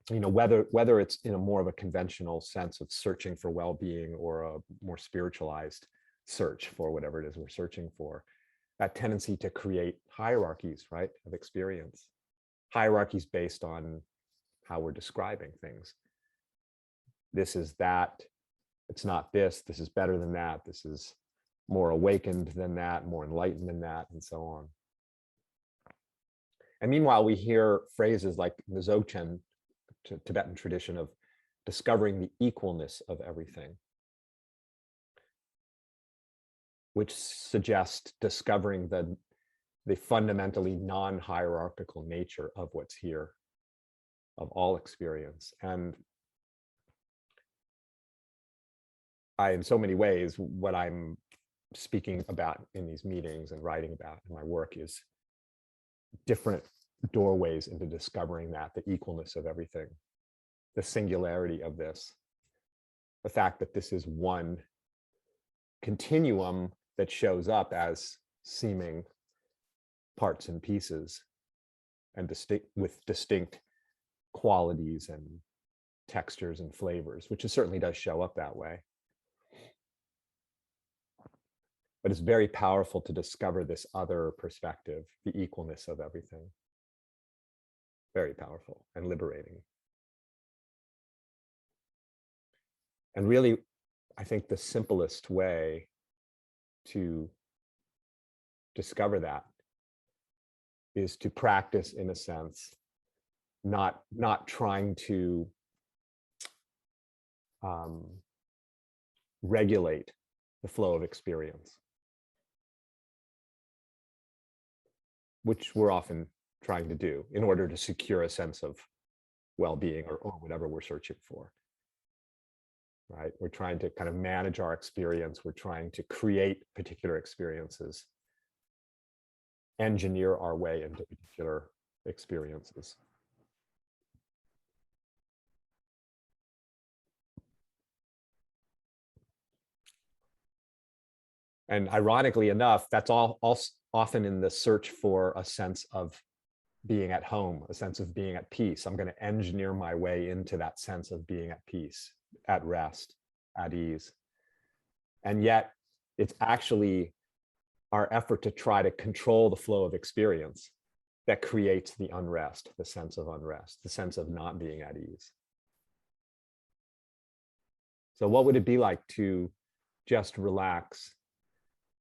whether it's in a more of a conventional sense of searching for well-being or a more spiritualized search for whatever it is we're searching for, that tendency to create hierarchies, right, of experience, hierarchies based on how we're describing things. This is that, it's not this is better than that, this is more awakened than that, more enlightened than that, and so on. And meanwhile, we hear phrases like the Dzogchen, Tibetan tradition, of discovering the equalness of everything, which suggests discovering the fundamentally non-hierarchical nature of what's here, of all experience. And in so many ways, what I'm speaking about in these meetings and writing about in my work is different doorways into discovering that, the equalness of everything, the singularity of this, the fact that this is one continuum that shows up as seeming parts and pieces and with distinct qualities and textures and flavors, which it certainly does show up that way. But it's very powerful to discover this other perspective, the equalness of everything. Very powerful and liberating. And really, I think the simplest way to discover that is to practice, in a sense, not trying to regulate the flow of experience, which we're often trying to do in order to secure a sense of well-being or whatever we're searching for. Right? We're trying to kind of manage our experience. We're trying to create particular experiences, engineer our way into particular experiences. And ironically enough, that's all often in the search for a sense of being at home, a sense of being at peace. I'm going to engineer my way into that sense of being at peace, at rest, at ease. And yet it's actually our effort to try to control the flow of experience that creates the unrest, the sense of unrest, the sense of not being at ease. So what would it be like to just relax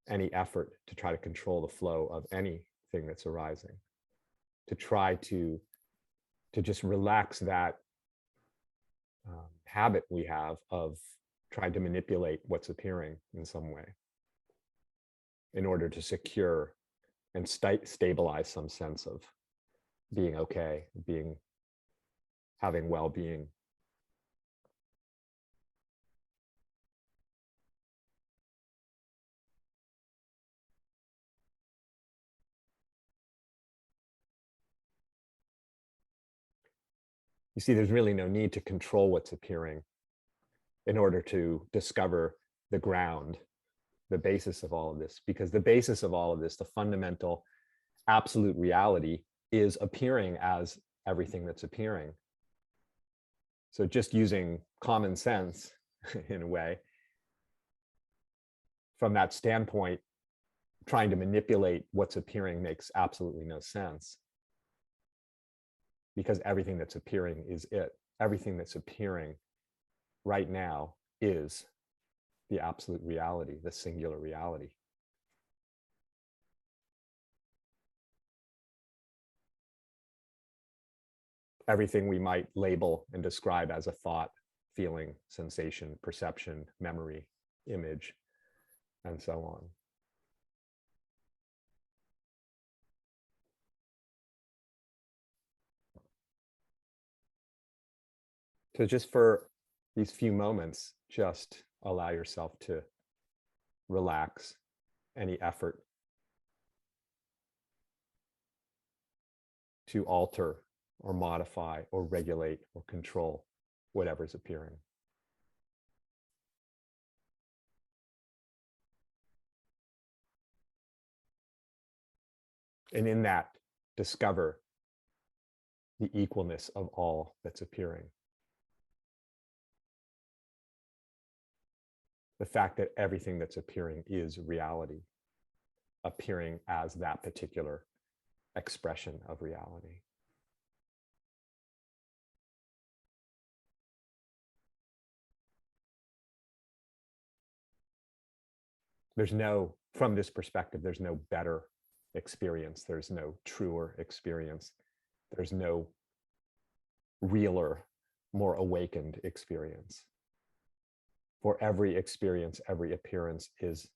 any effort to try to control the flow of anything that's arising, to try to just relax that habit we have of trying to manipulate what's appearing in some way in order to secure and stabilize some sense of being okay, having well-being. You see, there's really no need to control what's appearing in order to discover the ground, the basis of all of this, because the basis of all of this, the fundamental absolute reality, is appearing as everything that's appearing. So just using common sense in a way, from that standpoint, trying to manipulate what's appearing makes absolutely no sense, because everything that's appearing is it. Everything that's appearing right now is the absolute reality, the singular reality. Everything we might label and describe as a thought, feeling, sensation, perception, memory, image, and so on. So just for these few moments, just allow yourself to relax any effort to alter or modify or regulate or control whatever's appearing. And in that, discover the equalness of all that's appearing. The fact that everything that's appearing is reality, appearing as that particular expression of reality. There's no, from this perspective, there's no better experience. There's no truer experience. There's no realer, more awakened experience. For every experience, every appearance is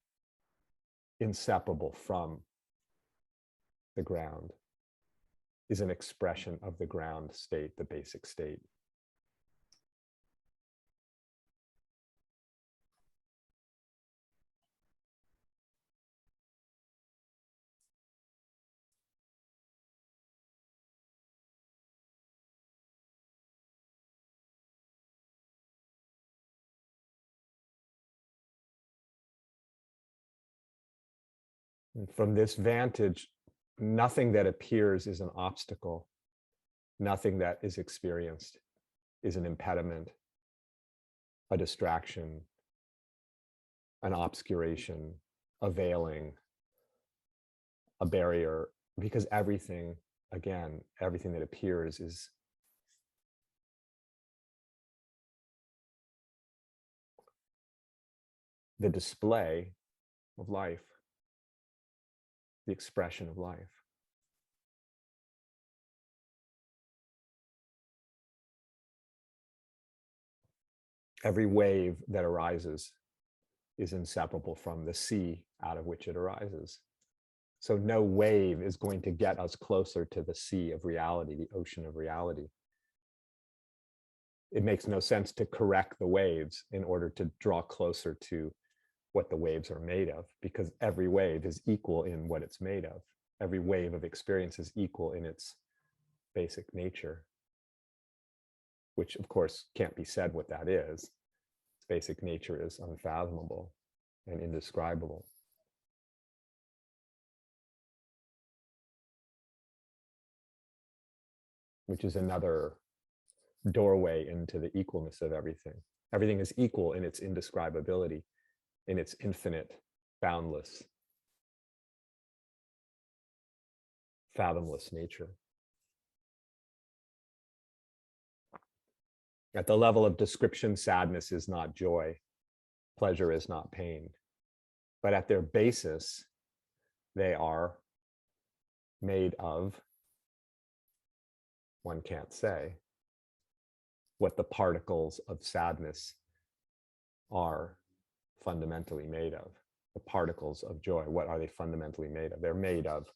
inseparable from the ground, is an expression of the ground state, the basic state. And from this vantage, nothing that appears is an obstacle. Nothing that is experienced is an impediment, a distraction, an obscuration, a veiling, a barrier, because everything, again, everything that appears is the display of life, the expression of life. Every wave that arises is inseparable from the sea out of which it arises. So no wave is going to get us closer to the sea of reality, the ocean of reality. It makes no sense to correct the waves in order to draw closer to what the waves are made of, because every wave is equal in what it's made of. Every wave of experience is equal in its basic nature, which of course can't be said what that is. Its basic nature is unfathomable and indescribable. Which is another doorway into the equalness of everything. Everything is equal in its indescribability, in its infinite, boundless, fathomless nature. At the level of description, sadness is not joy, pleasure is not pain. But at their basis, they are made of, one can't say, what the particles of sadness are fundamentally made of. The particles of joy, what are they fundamentally made of? They're made of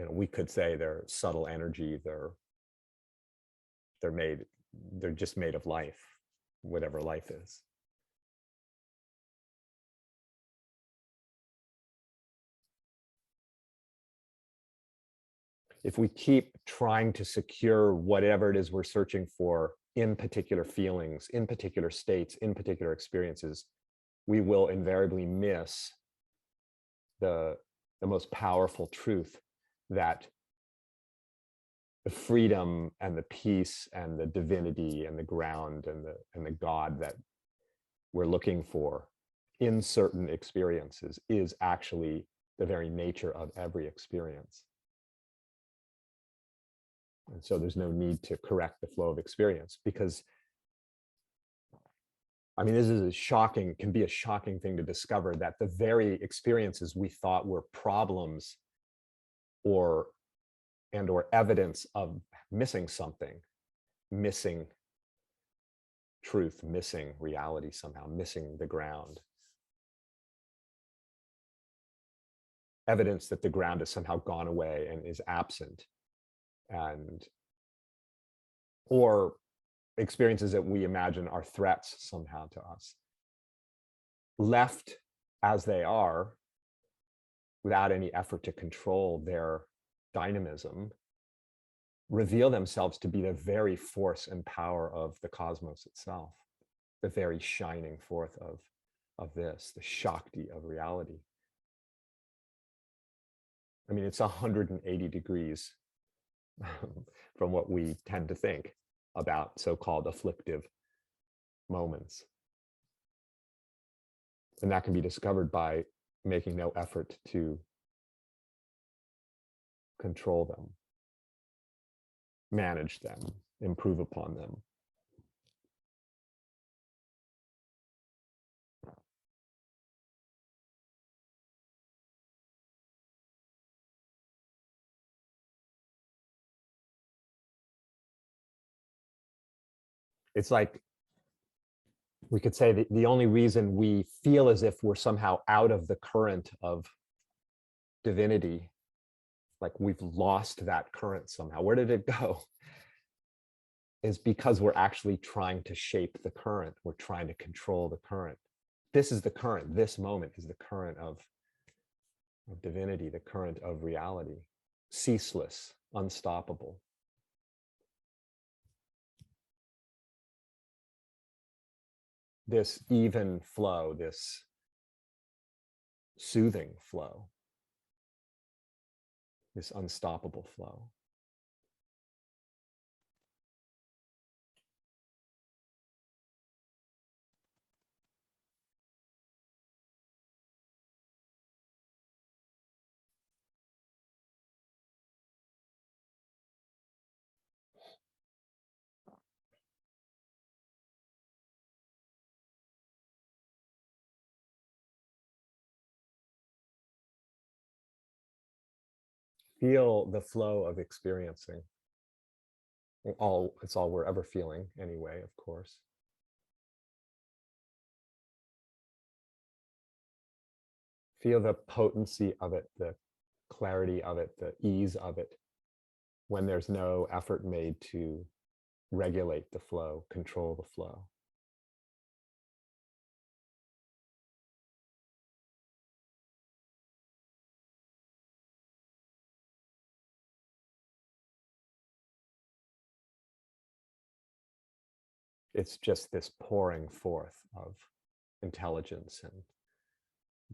we could say they're subtle energy, they're just made of life, whatever life is. If we keep trying to secure whatever it is we're searching for in particular feelings, in particular states, in particular experiences, we will invariably miss the most powerful truth that the freedom and the peace and the divinity and the ground and the God that we're looking for in certain experiences is actually the very nature of every experience. And so there's no need to correct the flow of experience, because I mean, this is can be a shocking thing to discover that the very experiences we thought were problems or evidence of missing something, missing truth, missing reality somehow, missing the ground. Evidence that the ground has somehow gone away and is absent, or experiences that we imagine are threats somehow to us. Left as they are, without any effort to control their dynamism, reveal themselves to be the very force and power of the cosmos itself, the very shining forth of this, the Shakti of reality. I mean, it's 180 degrees from what we tend to think about so-called afflictive moments. And that can be discovered by making no effort to control them, manage them, improve upon them. It's like we could say that the only reason we feel as if we're somehow out of the current of divinity, like we've lost that current somehow, where did it go? Is because we're actually trying to shape the current. We're trying to control the current. This is the current. This moment is the current of divinity, the current of reality, ceaseless, unstoppable. This even flow, this soothing flow, this unstoppable flow. Feel the flow of experiencing. It's all we're ever feeling anyway, of course. Feel the potency of it, the clarity of it, the ease of it, when there's no effort made to regulate the flow, control the flow. It's just this pouring forth of intelligence and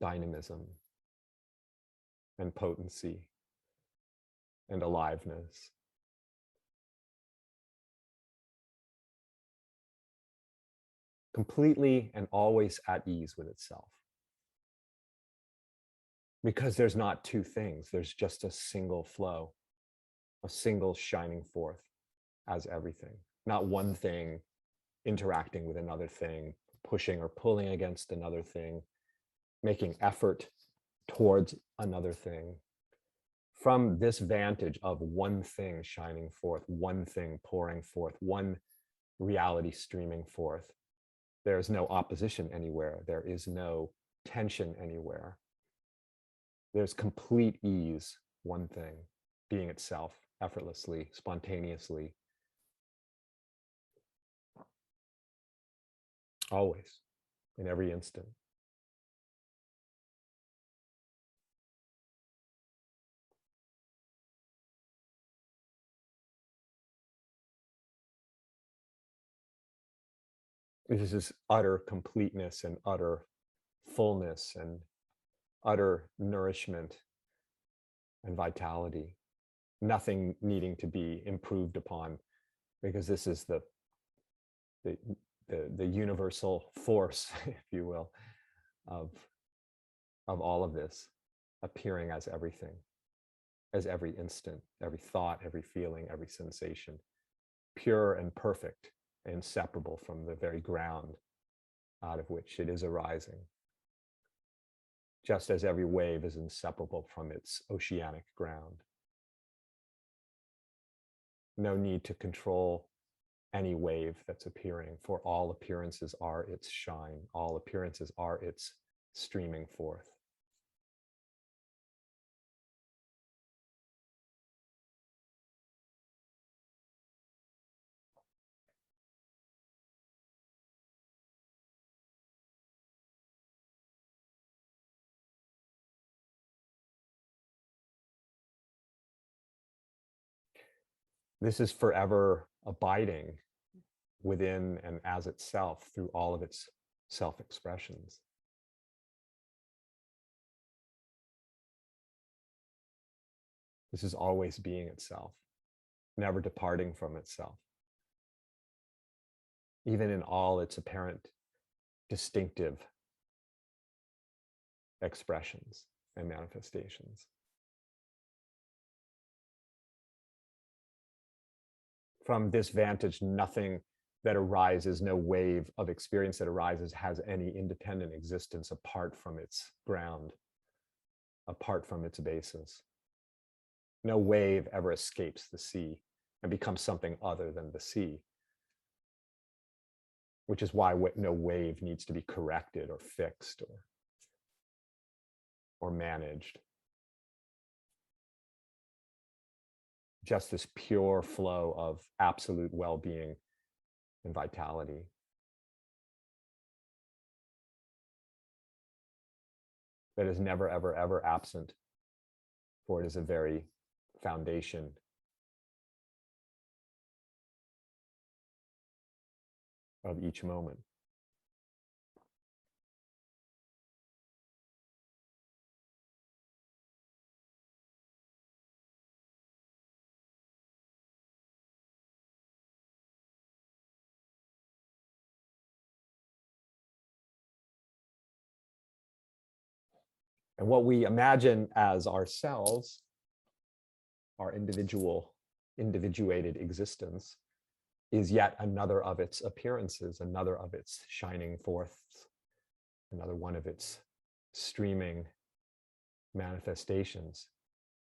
dynamism and potency and aliveness. Completely and always at ease with itself. Because there's not two things, there's just a single flow, a single shining forth as everything. Not one thing interacting with another thing, pushing or pulling against another thing, making effort towards another thing. From this vantage of one thing shining forth, one thing pouring forth, one reality streaming forth, there is no opposition anywhere. There is no tension anywhere. There's complete ease, one thing, being itself effortlessly, spontaneously, always, in every instant. This is utter completeness and utter fullness and utter nourishment and vitality. Nothing needing to be improved upon, because this is the universal force, if you will, of all of this appearing as everything, as every instant, every thought, every feeling, every sensation, pure and perfect, inseparable from the very ground out of which it is arising. Just as every wave is inseparable from its oceanic ground. No need to control any wave that's appearing, for all appearances are its shine, all appearances are its streaming forth. This is forever abiding within and as itself through all of its self-expressions. This is always being itself, never departing from itself, even in all its apparent distinctive expressions and manifestations. From this vantage, nothing that arises, no wave of experience that arises has any independent existence apart from its ground, apart from its basis. No wave ever escapes the sea and becomes something other than the sea, which is why no wave needs to be corrected or fixed or managed. Just this pure flow of absolute well-being and vitality. That is never, ever, ever absent, for it is a very foundation of each moment. And what we imagine as ourselves, our individuated existence, is yet another of its appearances, another of its shining forths, another one of its streaming manifestations,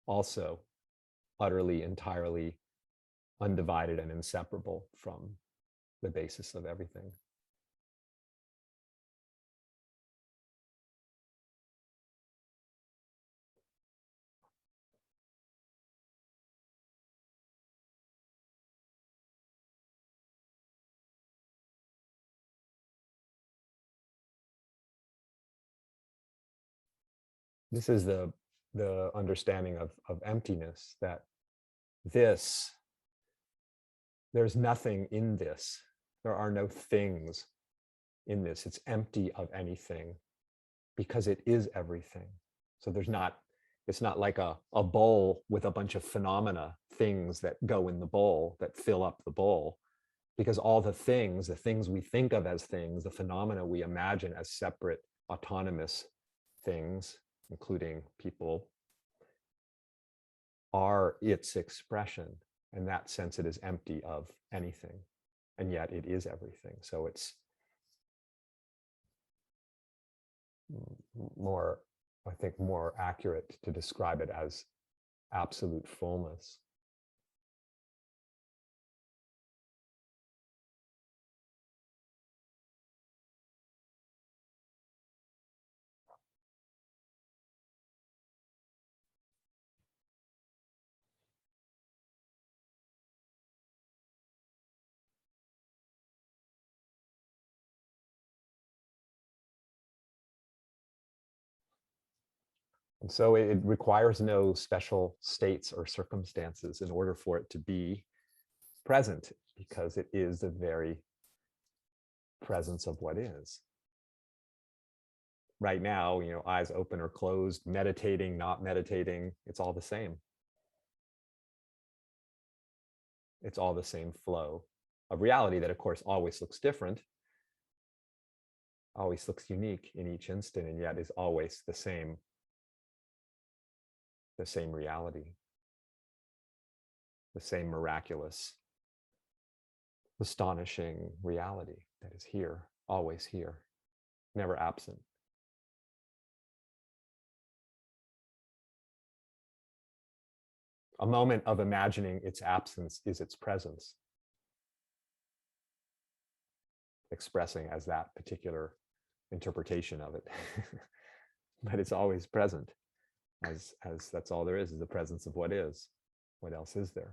also utterly, entirely undivided and inseparable from the basis of everything. This is the understanding of emptiness, that there's nothing in this. There are no things in this. It's empty of anything because it is everything. So it's not like a bowl with a bunch of phenomena, things that go in the bowl, that fill up the bowl, because all the things we think of as things, the phenomena we imagine as separate, autonomous things, including people, are its expression. In that sense, it is empty of anything, and yet it is everything. So it's more, I think, more accurate to describe it as absolute fullness. And so it requires no special states or circumstances in order for it to be present, because it is the very presence of what is. Right now, eyes open or closed, meditating, not meditating, it's all the same. It's all the same flow of reality that, of course, always looks different, always looks unique in each instant, and yet is always the same reality, the same miraculous, astonishing reality that is here, always here, never absent. A moment of imagining its absence is its presence, expressing as that particular interpretation of it. But it's always present, as that's all there is the presence of what is. What else is there?